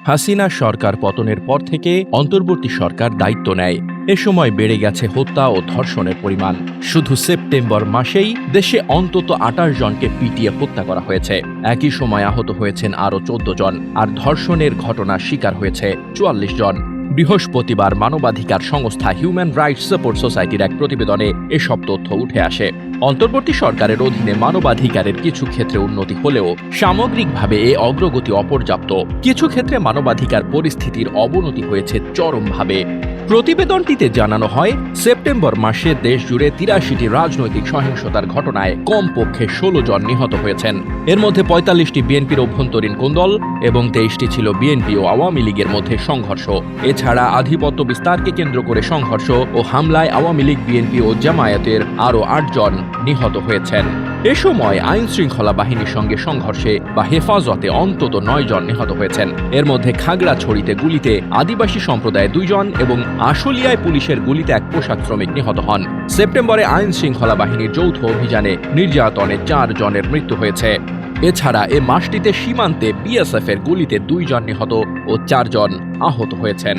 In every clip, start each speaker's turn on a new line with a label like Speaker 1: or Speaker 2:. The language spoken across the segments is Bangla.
Speaker 1: হাসিনা সরকার পতনের পর থেকে অন্তর্বর্তী সরকার দায়িত্ব নেয়। এ সময় বেড়ে গেছে হত্যা ও ধর্ষণের পরিমাণ। শুধু সেপ্টেম্বর মাসেই দেশে অন্তত ২৮ জনকে পিটিয়ে হত্যা করা হয়েছে। একই সময় আহত হয়েছেন আরও ১৪ জন, আর ধর্ষণের ঘটনার শিকার হয়েছে ৪৪ জন। বৃহস্পতিবার মানবাধিকার সংস্থা হিউম্যান রাইটস সাপোর্ট সোসাইটির এক প্রতিবেদনে এসব তথ্য উঠে আসে। অন্তর্বর্তী সরকারের অধীনে মানবাধিকারের কিছু ক্ষেত্রে উন্নতি হলেও সামগ্রিকভাবে এ অগ্রগতি অপর্যাপ্ত। কিছু ক্ষেত্রে মানবাধিকার পরিস্থিতির অবনতি হয়েছে চরমভাবে। প্রতিবেদনটিতে জানানো হয়, সেপ্টেম্বর মাসে দেশ জুড়ে ৮৩টি রাজনৈতিক সহিংসতার ঘটনায় কমপক্ষে ১৬ জন নিহত হয়েছেন। এর মধ্যে ৪৫টি বিএনপির অভ্যন্তরীণ কোন্দল এবং ২৩টি ছিল বিএনপি ও আওয়ামী লীগের মধ্যে সংঘর্ষ। এছাড়া আধিপত্য বিস্তারকে কেন্দ্র করে সংঘর্ষ ও হামলায় আওয়ামী লীগ, বিএনপি ও জামায়াতের আরও ৮ জন নিহত হয়েছেন। এ সময় আইন শৃঙ্খলা বাহিনীর সঙ্গে সংঘর্ষে বা হেফাজতে অন্তত ৯ জন নিহত হয়েছেন। এর মধ্যে খাগড়াছড়িতে গুলিতে আদিবাসী সম্প্রদায়ের ২ জন এবং আশুলিয়ায় পুলিশের গুলিতে এক পোশাক শ্রমিক নিহত হন। সেপ্টেম্বরে আইন শৃঙ্খলা বাহিনীর যৌথ অভিযানে নির্যাতনে ৪ জনের মৃত্যু হয়েছে। এছাড়া এ মাসটিতে সীমান্তে বিএসএফ এর গুলিতে ২ জন নিহত ও ৪ জন আহত হয়েছেন।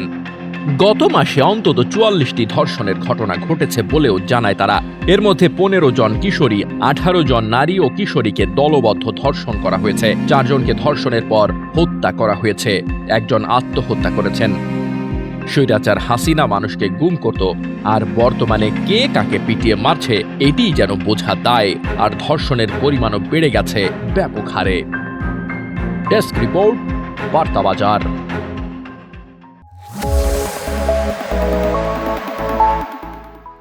Speaker 1: গত মাসে অন্তত ৪৪টি ধর্ষণের ঘটনা ঘটেছে বলেও জানায় তারা। এর মধ্যে ১৫ জন কিশোরী, ১৮ জন নারী ও কিশোরীকে দলবদ্ধ ধর্ষণ করা হয়েছে। ৪ জনকে ধর্ষণের পর হত্যা করা হয়েছে। একজন আত্মহত্যা করেছেন। স্বৈরাচার হাসিনা মানুষকে গুম করত, আর বর্তমানে কে কাকে পিটিয়ে মারছে এটিই যেন বোঝা দায়। আর ধর্ষণের পরিমাণও বেড়ে গেছে ব্যাপক হারে। ডেস্ক রিপোর্ট, বার্তা বাজার।